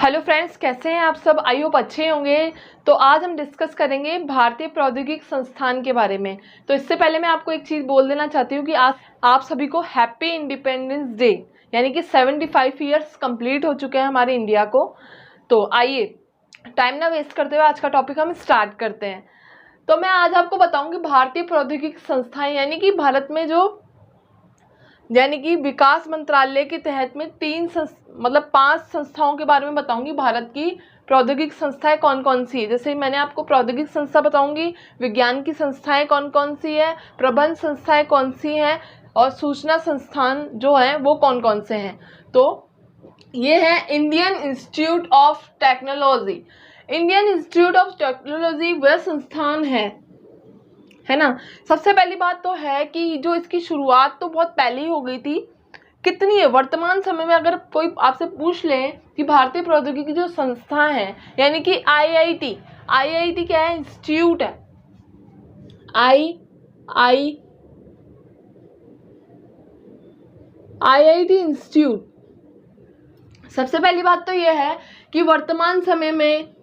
Hello friends, कैसे हैं आप सब। आई होप अच्छे होंगे। तो आज हम डिस्कस करेंगे भारतीय प्रौद्योगिकी संस्थान के बारे में। तो इससे पहले मैं आपको एक चीज़ बोल देना चाहती हूँ कि आज आप सभी को हैप्पी इंडिपेंडेंस डे, यानी कि 75 ईयर्स कंप्लीट हो चुके हैं हमारे इंडिया को। तो आइए टाइम ना वेस्ट करते हुए आज का टॉपिक हम स्टार्ट करते हैं। तो मैं आज आपको बताऊँगी भारतीय प्रौद्योगिकी संस्थाएँ, यानी कि भारत में यानी कि विकास मंत्रालय के तहत में 5 संस्थाओं के बारे में बताऊंगी। भारत की प्रौद्योगिक संस्थाएं कौन कौन सी है, जैसे मैंने आपको प्रौद्योगिक संस्था बताऊंगी, विज्ञान की संस्थाएं कौन कौन सी है, प्रबंध संस्थाएं कौन सी हैं, और सूचना संस्थान जो हैं वो कौन कौन से हैं। तो ये है Indian institute of technology. Indian institute of technology वह संस्थान है ना। सबसे पहली बात तो है कि जो इसकी शुरुआत तो बहुत पहले ही हो गई थी। कितनी है वर्तमान समय में, अगर कोई आपसे पूछ ले कि भारतीय प्रौद्योगिकी जो संस्था है, यानी कि आईआईटी क्या है, इंस्टीट्यूट है। IIT institute. सबसे पहली बात तो यह है कि वर्तमान समय में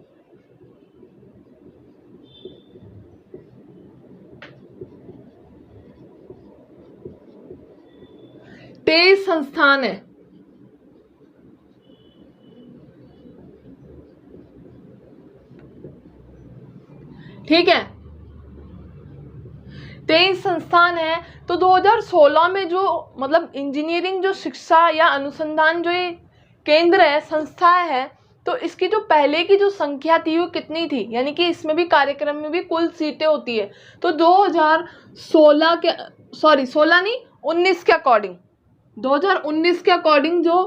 तेज संस्थान है। ठीक है, 23 संस्थान है। तो 2016 में जो इंजीनियरिंग जो शिक्षा या अनुसंधान जो ये केंद्र है, संस्था है, तो इसकी जो पहले की जो संख्या थी वो कितनी थी, यानी कि इसमें भी कार्यक्रम में भी कुल सीटें होती है। तो 2016 के 19 के अकॉर्डिंग 2019 के अकॉर्डिंग जो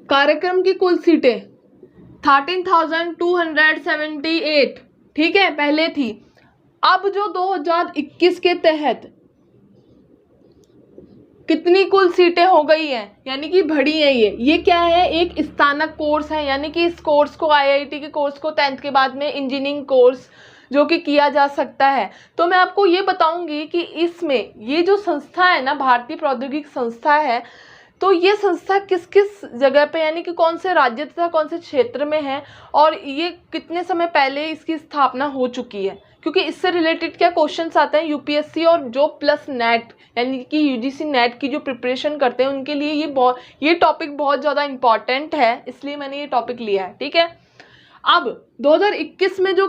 कार्यक्रम की कुल सीटें 13,278, ठीक है, पहले थी। अब जो 2021 के तहत कितनी कुल सीटें हो गई हैं, यानी कि बढ़ी है। ये क्या है, एक स्नातक कोर्स है, यानी कि इस कोर्स को, आईआईटी के कोर्स को 10th के बाद में इंजीनियरिंग कोर्स जो कि किया जा सकता है। तो मैं आपको ये बताऊंगी कि इसमें ये जो संस्था है ना, भारतीय प्रौद्योगिकी संस्था है, तो ये संस्था किस किस जगह पे, यानी कि कौन से राज्य तथा कौन से क्षेत्र में है, और ये कितने समय पहले इसकी स्थापना हो चुकी है, क्योंकि इससे रिलेटेड क्या क्वेश्चंस आते हैं यूपीएससी और जो प्लस नेट, यानी कि यूजीसी नेट की जो प्रिपरेशन करते हैं उनके लिए ये टॉपिक बहुत ज़्यादा इम्पॉर्टेंट है, इसलिए मैंने ये टॉपिक लिया है। ठीक है, अब 2021 में जो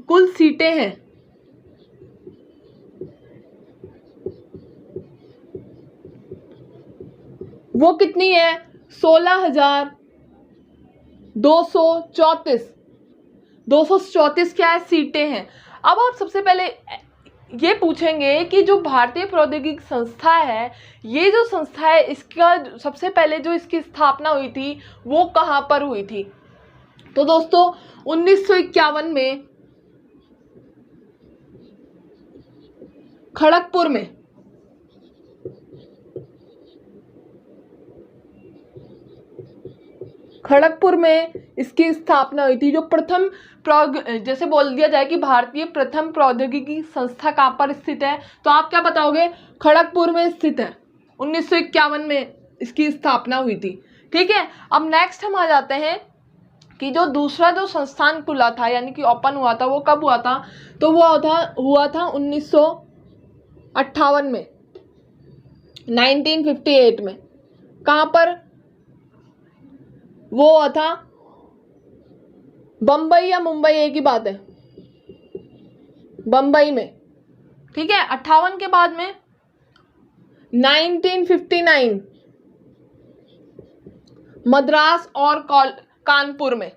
कुल सीटें हैं, वो कितनी है, 16,234। 234 क्या है, सीटें हैं। अब आप सबसे पहले ये पूछेंगे कि जो भारतीय प्रौद्योगिकी संस्था है, ये जो संस्था है, इसका सबसे पहले जो इसकी स्थापना हुई थी वो कहाँ पर हुई थी। तो दोस्तों 1951 में खड़गपुर में इसकी स्थापना हुई थी। जो प्रथम जैसे बोल दिया जाए कि भारतीय प्रथम प्रौद्योगिकी संस्था कहाँ पर स्थित है, तो आप क्या बताओगे, खड़गपुर में स्थित है। 1951 में इसकी स्थापना हुई थी। ठीक है, अब नेक्स्ट हम आ जाते हैं कि जो दूसरा जो संस्थान खुला था, यानी कि ओपन हुआ था, वो कब हुआ था, तो वो हुआ था 1958 में, 1958 में। कहाँ पर वो हुआ था, बम्बई या मुंबई, एक ही बात है, बम्बई में। ठीक है, 58 के बाद में 1959 मद्रास और कानपुर में।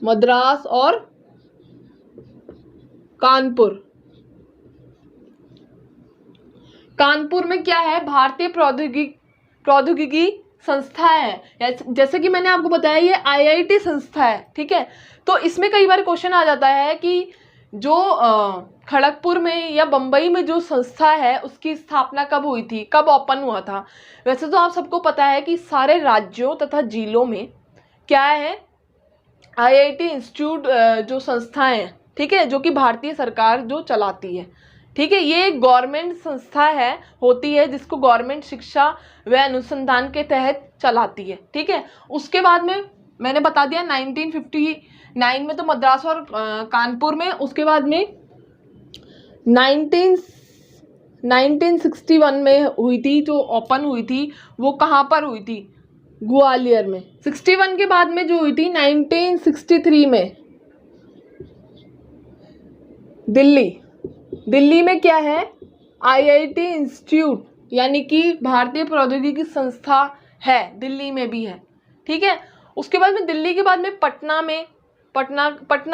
मद्रास और कानपुर में क्या है, भारतीय प्रौद्योगिकी संस्था है। जैसे कि मैंने आपको बताया ये आईआईटी संस्था है। ठीक है, तो इसमें कई बार क्वेश्चन आ जाता है कि जो खड़गपुर में या बम्बई में जो संस्था है उसकी स्थापना कब हुई थी, कब ओपन हुआ था। वैसे तो आप सबको पता है कि सारे राज्यों तथा जिलों में क्या है, आईआईटी इंस्टीट्यूट जो संस्थाएं हैं, ठीक है, जो कि भारतीय सरकार जो चलाती है। ठीक है, ये एक गवर्नमेंट संस्था है, होती है, जिसको गवर्नमेंट शिक्षा व अनुसंधान के तहत चलाती है। ठीक है, उसके बाद में मैंने बता दिया 1959 में तो मद्रास और कानपुर में, उसके बाद में 1961 में हुई थी, जो ओपन हुई थी वो कहाँ पर हुई थी, ग्वालियर में। 61 के बाद में जो हुई थी 1963 में दिल्ली में क्या है, आईआईटी इंस्टीट्यूट, यानी कि भारतीय प्रौद्योगिकी संस्था है, दिल्ली में भी है। ठीक है, उसके बाद में दिल्ली के बाद में पटना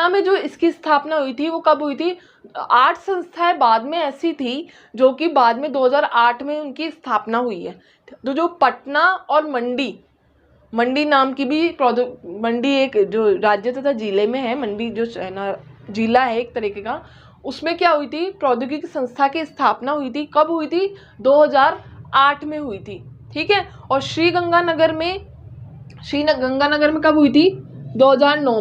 में जो इसकी स्थापना हुई थी वो कब हुई थी, 8 संस्थाएं बाद में ऐसी थी जो कि बाद में 2008 में उनकी स्थापना हुई है। तो जो पटना और मंडी नाम की भी मंडी एक जो राज्य तथा जिले में है, मंडी जो जिला है एक तरीके का, उसमें क्या हुई थी, प्रौद्योगिकी संस्था की स्थापना हुई थी। कब हुई थी, 2008 में हुई थी। ठीक है, और श्रीगंगानगर में कब हुई थी, 2009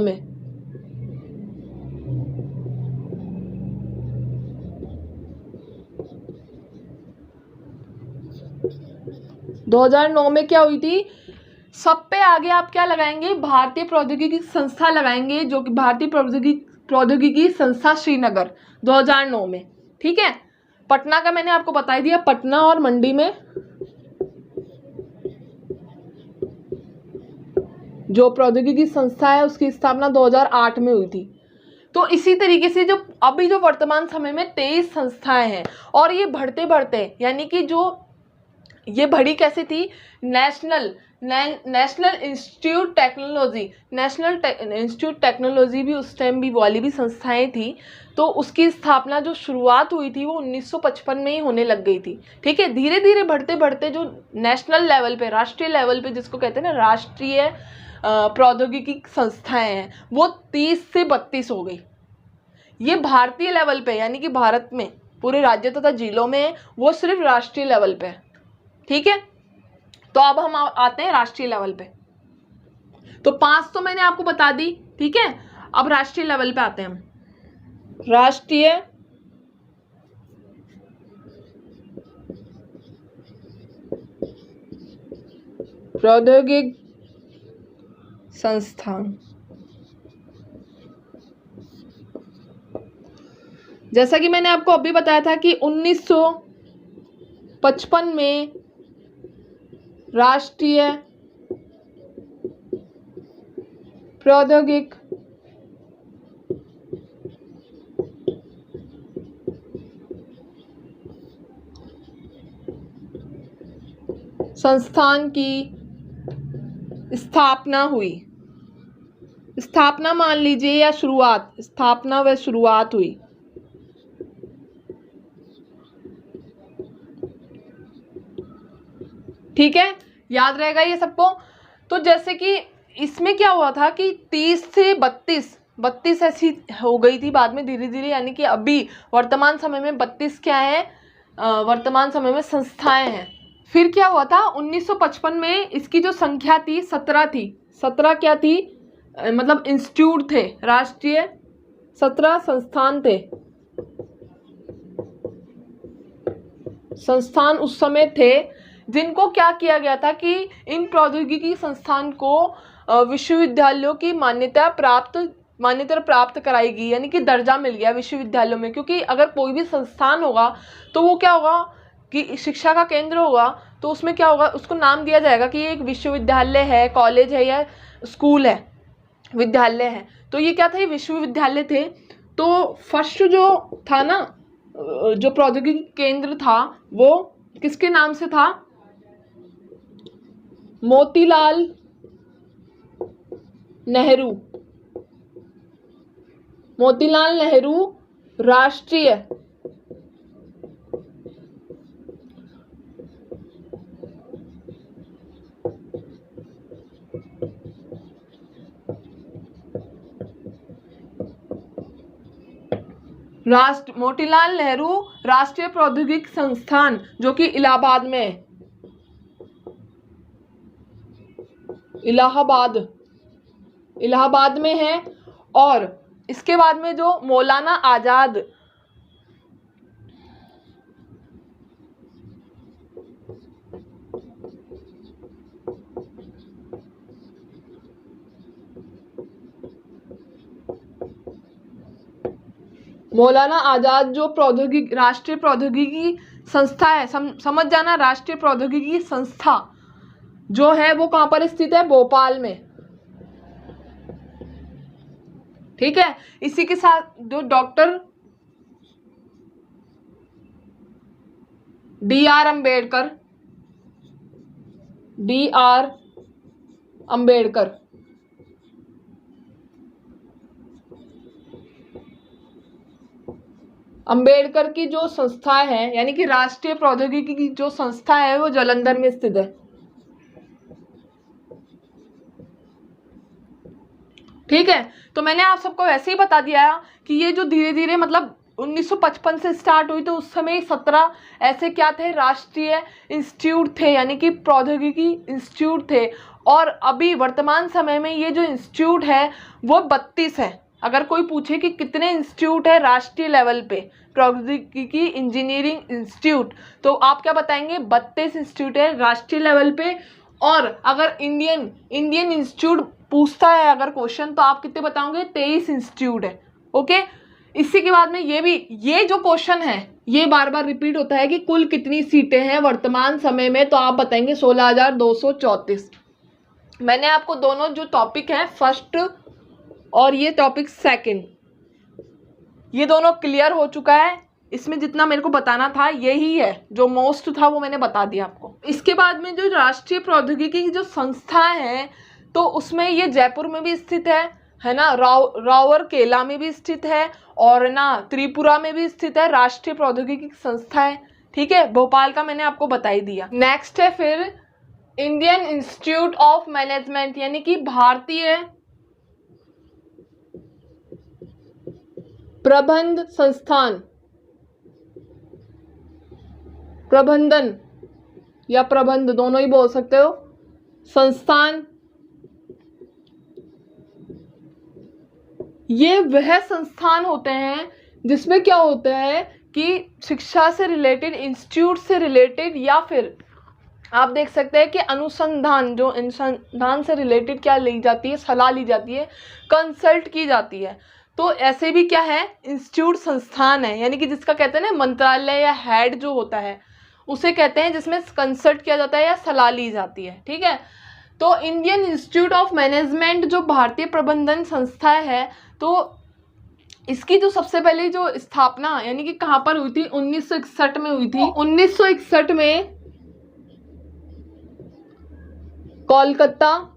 में। क्या हुई थी, सब पे आगे आप क्या लगाएंगे, भारतीय प्रौद्योगिकी संस्था लगाएंगे, जो कि भारतीय प्रौद्योगिकी संस्था श्रीनगर 2009 में। ठीक है, पटना का मैंने आपको बता दिया, पटना और मंडी में जो प्रौद्योगिकी संस्था है उसकी स्थापना 2008 में हुई थी। तो इसी तरीके से जो अभी जो वर्तमान समय में 23 संस्थाएं हैं, और ये बढ़ते यानी कि जो ये बढ़ी कैसे थी, नेशनल इंस्टीट्यूट टेक्नोलॉजी भी उस टाइम भी वाली भी संस्थाएं थी। तो उसकी स्थापना जो शुरुआत हुई थी वो 1955 में ही होने लग गई थी। ठीक है, धीरे धीरे बढ़ते जो नेशनल लेवल पे, राष्ट्रीय लेवल पे जिसको कहते हैं ना, राष्ट्रीय प्रौद्योगिकी संस्थाएं हैं, वो 30 से 32 हो गई। ये भारतीय लेवल पे, यानी कि भारत में पूरे राज्य तथा जिलों में वो सिर्फ राष्ट्रीय लेवल पे है। ठीक है, तो अब हम आते हैं राष्ट्रीय लेवल पे। तो 5 तो मैंने आपको बता दी। ठीक है, अब राष्ट्रीय लेवल पे आते हैं हम। राष्ट्रीय प्रौद्योगिक संस्थान, जैसा कि मैंने आपको अभी बताया था कि 1955 में राष्ट्रीय प्रौद्योगिक संस्थान की स्थापना हुई। स्थापना मान लीजिए या शुरुआत, स्थापना व शुरुआत हुई। ठीक है, याद रहेगा ये सबको। तो जैसे कि इसमें क्या हुआ था कि 30 से 32 ऐसी हो गई थी बाद में धीरे धीरे, यानी कि अभी वर्तमान समय में 32 क्या है, वर्तमान समय में संस्थाएं हैं। फिर क्या हुआ था, 1955 में इसकी जो संख्या थी 17 थी। 17 क्या थी, मतलब इंस्टीट्यूट थे, राष्ट्रीय 17 संस्थान थे, संस्थान उस समय थे, जिनको क्या किया गया था कि इन प्रौद्योगिकी संस्थान को विश्वविद्यालयों की मान्यता प्राप्त कराएगी, यानी कि दर्जा मिल गया विश्वविद्यालयों में। क्योंकि अगर कोई भी संस्थान होगा तो वो क्या होगा कि शिक्षा का केंद्र होगा, तो उसमें क्या होगा, उसको नाम दिया जाएगा कि ये एक विश्वविद्यालय है, कॉलेज है या स्कूल है, विद्यालय है। तो ये क्या था, ये विश्वविद्यालय थे। तो फर्स्ट जो था ना, जो प्रौद्योगिकी केंद्र था वो किसके नाम से था, मोतीलाल नेहरू राष्ट्रीय मोतीलाल नेहरू राष्ट्रीय प्रौद्योगिकी संस्थान, जो कि इलाहाबाद में है, इलाहाबाद में है। और इसके बाद में जो मौलाना मौलाना आजाद जो प्रौद्योगिकी राष्ट्रीय प्रौद्योगिकी संस्था है, समझ जाना, राष्ट्रीय प्रौद्योगिकी संस्था जो है वो कहाँ पर स्थित है? भोपाल में। ठीक है। इसी के साथ जो डॉक्टर D.R. अंबेडकर अंबेडकर की जो संस्था है, यानी कि राष्ट्रीय प्रौद्योगिकी की जो संस्था है वो जालंधर में स्थित है। ठीक है। तो मैंने आप सबको वैसे ही बता दिया कि ये जो धीरे धीरे मतलब 1955 से स्टार्ट हुई, तो उस समय 17 ऐसे क्या थे? राष्ट्रीय इंस्टीट्यूट थे, यानी कि प्रौद्योगिकी इंस्टीट्यूट थे। और अभी वर्तमान समय में ये जो इंस्टीट्यूट है वो 32 है। अगर कोई पूछे कि कितने इंस्टीट्यूट है राष्ट्रीय लेवल पे प्रौद्योगिकी इंजीनियरिंग इंस्टीट्यूट, तो आप क्या बताएंगे? 32 इंस्टीट्यूट है राष्ट्रीय लेवल पे। और अगर इंडियन इंस्टीट्यूट पूछता है अगर क्वेश्चन, तो आप कितने बताओगे? 23 इंस्टीट्यूट है। ओके। इसी के बाद में ये जो क्वेश्चन है ये बार बार रिपीट होता है कि कुल कितनी सीटें हैं वर्तमान समय में, तो आप बताएंगे 16,234। मैंने आपको दोनों जो टॉपिक है फर्स्ट और ये टॉपिक सेकंड, ये दोनों क्लियर हो चुका है। इसमें जितना मेरे को बताना था यही है, जो मोस्ट था वो मैंने बता दिया आपको। इसके बाद में जो राष्ट्रीय प्रौद्योगिकी की जो संस्था है, तो उसमें ये जयपुर में भी स्थित है ना, राउरकेला में भी स्थित है, और ना त्रिपुरा में भी स्थित है। राष्ट्रीय प्रौद्योगिकी संस्था है। ठीक है। भोपाल का मैंने आपको बता ही दिया। नेक्स्ट है फिर इंडियन इंस्टीट्यूट ऑफ मैनेजमेंट, यानी कि भारतीय प्रबंध संस्थान, प्रबंधन या प्रबंध दोनों ही बोल सकते हो, संस्थान। ये वह संस्थान होते हैं जिसमें क्या होता है कि शिक्षा से रिलेटेड, इंस्टीट्यूट से रिलेटेड, या फिर आप देख सकते हैं कि अनुसंधान, जो अनुसंधान से रिलेटेड क्या ली जाती है? सलाह ली जाती है, कंसल्ट की जाती है। तो ऐसे भी क्या है? इंस्टीट्यूट संस्थान है, यानी कि जिसका कहते हैं ना मंत्रालय या हेड जो होता है उसे कहते हैं, जिसमें कंसल्ट किया जाता है या सलाह ली जाती है। ठीक है। तो इंडियन इंस्टीट्यूट ऑफ मैनेजमेंट जो भारतीय प्रबंधन संस्था है, तो इसकी जो सबसे पहले जो स्थापना यानी कि कहाँ पर हुई थी? 1961 में हुई थी। 1961 में कोलकाता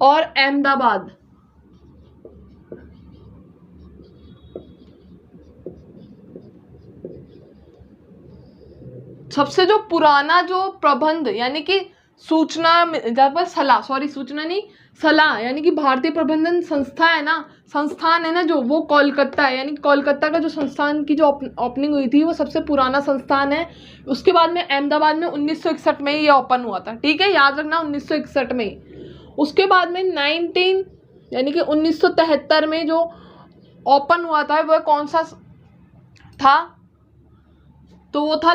और अहमदाबाद, सबसे जो पुराना जो प्रबंध यानी कि सूचना नहीं, सलाह यानी कि भारतीय प्रबंधन संस्था है ना, संस्थान है ना जो, वो कोलकाता है। यानी कोलकाता का जो संस्थान की जो ओपनिंग हुई थी वो सबसे पुराना संस्थान है। उसके बाद में अहमदाबाद में 1961 में ये ओपन हुआ था। ठीक है, याद रखना 1961 में। उसके बाद में 1973 में जो ओपन हुआ था वह कौन सा था? तो वो था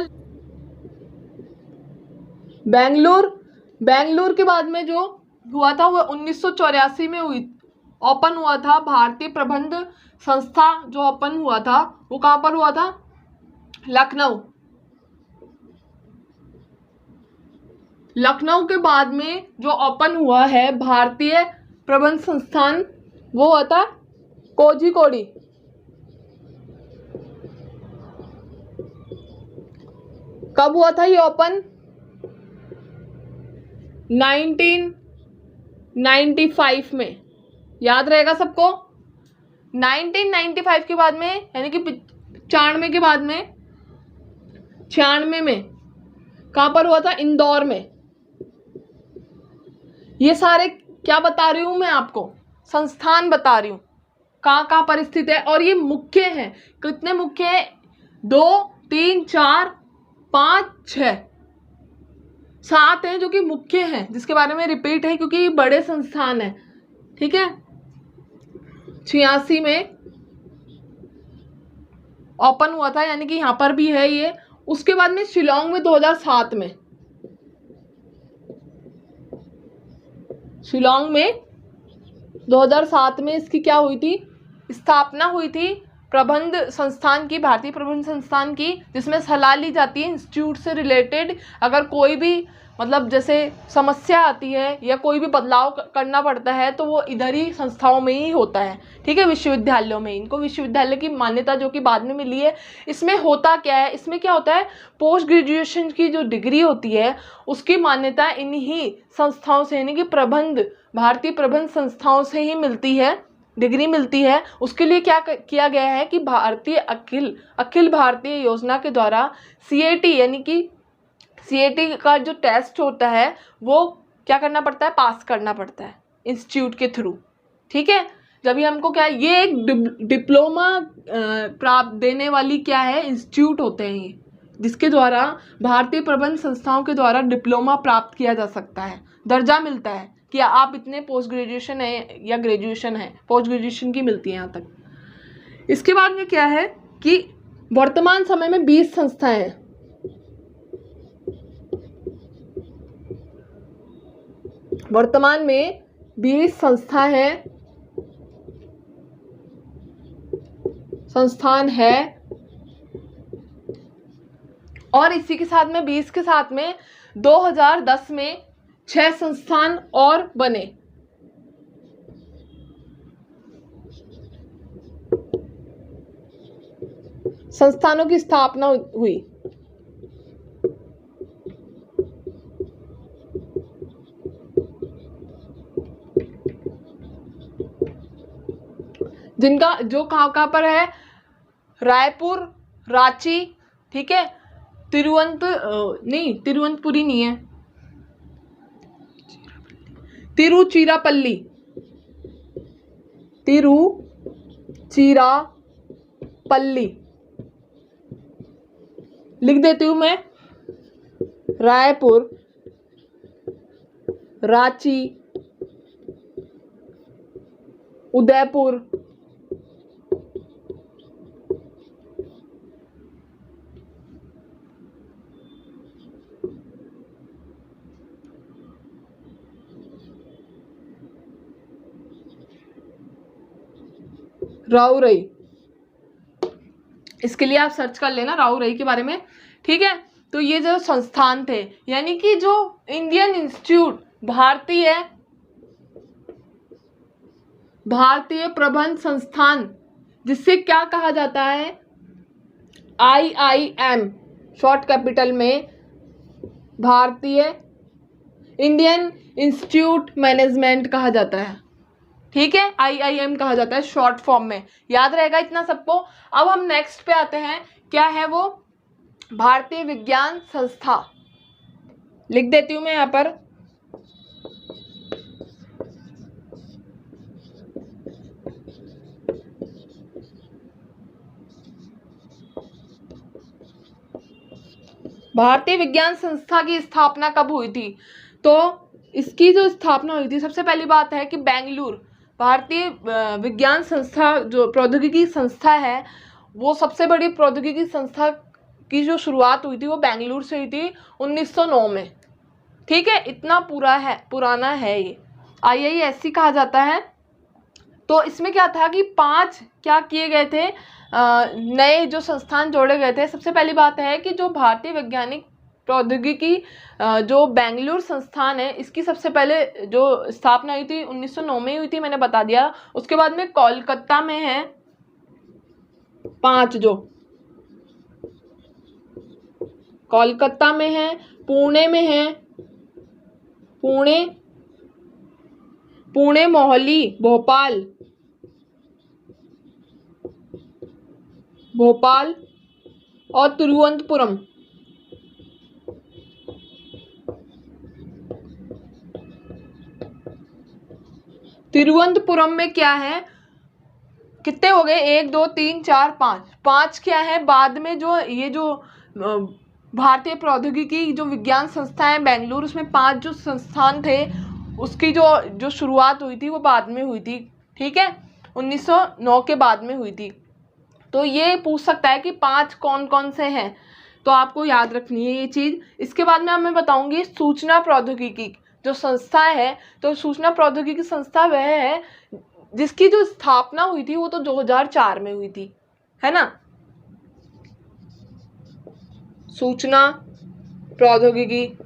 बेंगलुरु के बाद में जो हुआ था वो 1984 में ओपन हुआ था। भारतीय प्रबंध संस्था जो ओपन हुआ था वो कहाँ पर हुआ था? लखनऊ के बाद में जो ओपन हुआ है भारतीय प्रबंध संस्थान वो हुआ था कोझिकोड। कब हुआ था ये ओपन? 1995 में। याद रहेगा सबको। 1995 के बाद में यानी कि 95 के बाद में 96 में कहाँ पर हुआ था? इंदौर में। ये सारे क्या बता रही हूँ मैं आपको? संस्थान बता रही हूँ कहाँ पर स्थित है। और ये मुख्य है। कितने मुख्य है? 2, 3, 4, 5, 6, 7 हैं जो कि मुख्य हैं, जिसके बारे में रिपीट है क्योंकि ये बड़े संस्थान है। ठीक है। 86 में ओपन हुआ था यानी कि यहाँ पर भी है ये। उसके बाद में शिलोंग में 2007 में, शिलोंग में 2007 में इसकी क्या हुई थी, स्थापना हुई थी प्रबंध संस्थान की, भारतीय प्रबंध संस्थान की, जिसमें सलाह ली जाती है इंस्टीट्यूट से रिलेटेड। अगर कोई भी मतलब जैसे समस्या आती है या कोई भी बदलाव करना पड़ता है तो वो इधर ही संस्थाओं में ही होता है, ठीक है, विश्वविद्यालयों में। इनको विश्वविद्यालय की मान्यता जो कि बाद में मिली है। इसमें होता क्या है, इसमें क्या होता है, पोस्ट ग्रेजुएशन की जो डिग्री होती है उसकी मान्यता इन्हीं संस्थाओं से, यानी कि प्रबंध, भारतीय प्रबंध संस्थाओं से ही मिलती है, डिग्री मिलती है। उसके लिए क्या किया गया है कि भारतीय अखिल भारतीय योजना के द्वारा CAT, यानी कि CAT का जो टेस्ट होता है वो क्या करना पड़ता है, पास करना पड़ता है इंस्टीट्यूट के थ्रू, ठीक है। जब ये हमको क्या, ये एक डिप्लोमा प्राप्त देने वाली क्या है, इंस्टीट्यूट होते हैं ये, जिसके द्वारा भारतीय प्रबंध संस्थाओं के द्वारा डिप्लोमा प्राप्त किया जा सकता है, दर्जा मिलता है कि आप इतने पोस्ट ग्रेजुएशन है या ग्रेजुएशन है, पोस्ट ग्रेजुएशन की मिलती है यहाँ तक। इसके बाद में क्या है कि वर्तमान समय में 20 संस्थाएं हैं। वर्तमान में 20 संस्थान है और इसी के साथ में 20 के साथ में 2010 में 6 संस्थान और बने। संस्थानों की स्थापना हुई। जिनका जो कहाँ पर है, रायपुर, रांची, ठीक है, तिरुवनंतपुरी नहीं है, तिरुचिरापल्ली लिख देती हूँ मैं, रायपुर, रांची, उदयपुर, राउरई। इसके लिए आप सर्च कर लेना राउरई के बारे में, ठीक है। तो ये जो संस्थान थे, यानी कि जो इंडियन इंस्टीट्यूट, भारतीय प्रबंध संस्थान, जिससे क्या कहा जाता है, IIM शॉर्ट कैपिटल में, भारतीय इंडियन इंस्टीट्यूट मैनेजमेंट कहा जाता है, ठीक है, IIM कहा जाता है शॉर्ट फॉर्म में। याद रहेगा इतना सबको। अब हम नेक्स्ट पे आते हैं, क्या है वो, भारतीय विज्ञान संस्था। लिख देती हूं मैं यहाँ पर, भारतीय विज्ञान संस्था की स्थापना कब हुई थी। तो इसकी जो स्थापना हुई थी, सबसे पहली बात है कि बेंगलुरु, भारतीय विज्ञान संस्था जो प्रौद्योगिकी संस्था है, वो सबसे बड़ी प्रौद्योगिकी संस्था की जो शुरुआत हुई थी वो बेंगलुरु से हुई थी 1909 में, ठीक है। इतना पुराना है ये, IISc कहा जाता है। तो इसमें क्या था कि 5 क्या किए गए थे, नए जो संस्थान जोड़े गए थे। सबसे पहली बात है कि जो भारतीय वैज्ञानिक प्रौद्योगिकी जो बेंगलुरु संस्थान है, इसकी सबसे पहले जो स्थापना हुई थी 1909 में हुई थी, मैंने बता दिया। उसके बाद में कोलकाता में है 5, जो कोलकाता में है, पुणे में है, पुणे, मोहाली, भोपाल और तिरुवनंतपुरम। तिरुवनंतपुरम में क्या है, कितने हो गए, 1 2 3 4 5 क्या है। बाद में जो ये जो भारतीय प्रौद्योगिकी जो विज्ञान संस्था है बेंगलुरु, उसमें 5 जो संस्थान थे, उसकी जो शुरुआत हुई थी वो बाद में हुई थी, ठीक है, 1909 के बाद में हुई थी। तो ये पूछ सकता है कि 5 कौन कौन से हैं, तो आपको याद रखनी है ये चीज़। इसके बाद में मैं बताऊंगी सूचना प्रौद्योगिकी। जो संस्था है, तो सूचना प्रौद्योगिकी संस्था वह है जिसकी जो स्थापना हुई थी वो तो 2004 में हुई थी, है ना। सूचना प्रौद्योगिकी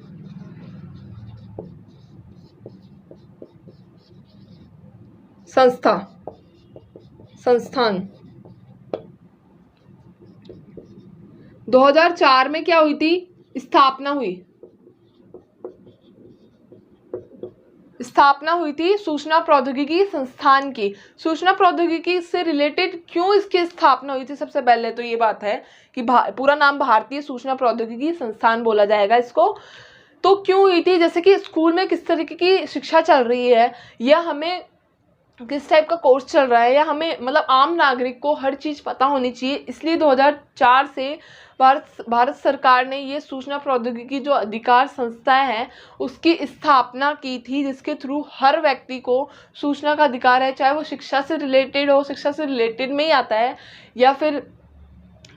संस्थान 2004 में क्या हुई थी, स्थापना हुई थी सूचना प्रौद्योगिकी संस्थान की। सूचना प्रौद्योगिकी से रिलेटेड क्यों इसकी स्थापना हुई थी, सबसे पहले तो ये बात है कि पूरा नाम भारतीय सूचना प्रौद्योगिकी संस्थान बोला जाएगा इसको। तो क्यों हुई थी, जैसे कि स्कूल में किस तरीके की शिक्षा चल रही है या हमें किस टाइप का कोर्स चल रहा है, या हमें मतलब आम नागरिक को हर चीज़ पता होनी चाहिए, इसलिए 2004 से भारत सरकार ने ये सूचना प्रौद्योगिकी जो अधिकार संस्थाएं हैं उसकी स्थापना की थी, जिसके थ्रू हर व्यक्ति को सूचना का अधिकार है, चाहे वो शिक्षा से रिलेटेड हो, शिक्षा से रिलेटेड में ही आता है, या फिर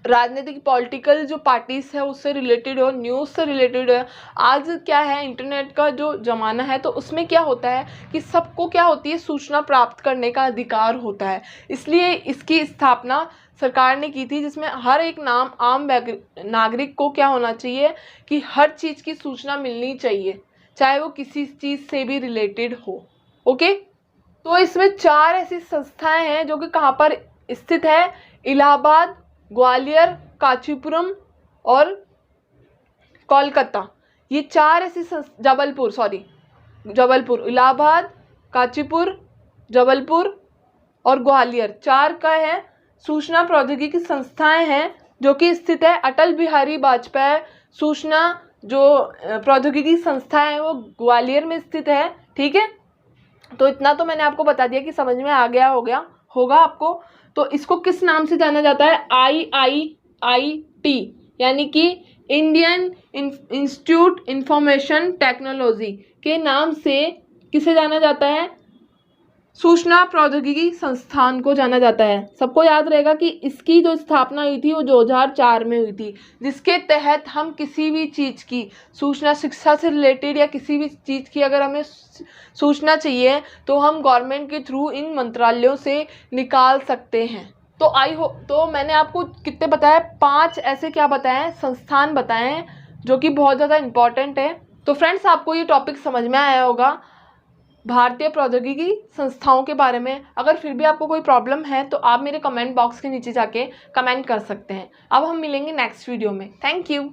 राजनीतिक पॉलिटिकल जो पार्टीज है उससे रिलेटेड हो, न्यूज़ से रिलेटेड है। आज क्या है, इंटरनेट का जो ज़माना है, तो उसमें क्या होता है कि सबको क्या होती है, सूचना प्राप्त करने का अधिकार होता है। इसलिए इसकी स्थापना सरकार ने की थी, जिसमें हर एक आम नागरिक को क्या होना चाहिए कि हर चीज़ की सूचना मिलनी चाहिए, चाहे वो किसी चीज़ से भी रिलेटेड हो। ओके, तो इसमें 4 ऐसी संस्थाएं हैं जो कि कहाँ पर स्थित है, इलाहाबाद, ग्वालियर, कांचीपुरम और कोलकाता। ये 4 ऐसी जबलपुर, इलाहाबाद, कांचीपुर, जबलपुर और ग्वालियर, 4 का है सूचना प्रौद्योगिकी संस्थाएं हैं जो कि स्थित है। अटल बिहारी वाजपेयी सूचना जो प्रौद्योगिकी संस्था है वो ग्वालियर में स्थित है। ठीक है, तो इतना तो मैंने आपको बता दिया कि समझ में आ गया होगा आपको। तो इसको किस नाम से जाना जाता है, IIIT, यानी कि इंडियन इंस्टीट्यूट इंफॉर्मेशन टेक्नोलॉजी के नाम से किसे जाना जाता है, सूचना प्रौद्योगिकी संस्थान को जाना जाता है। सबको याद रहेगा कि इसकी जो स्थापना हुई थी वो 2004 में हुई थी, जिसके तहत हम किसी भी चीज़ की सूचना, शिक्षा से रिलेटेड या किसी भी चीज़ की अगर हमें सूचना चाहिए तो हम गवर्नमेंट के थ्रू इन मंत्रालयों से निकाल सकते हैं। तो मैंने आपको कितने बताए, 5 ऐसे क्या बताए, संस्थान बताए हैं जो कि बहुत ज़्यादा इम्पॉर्टेंट है। तो फ्रेंड्स, आपको ये टॉपिक समझ में आया होगा भारतीय प्रौद्योगिकी संस्थाओं के बारे में। अगर फिर भी आपको कोई प्रॉब्लम है तो आप मेरे कमेंट बॉक्स के नीचे जाके कमेंट कर सकते हैं। अब हम मिलेंगे नेक्स्ट वीडियो में। Thank you.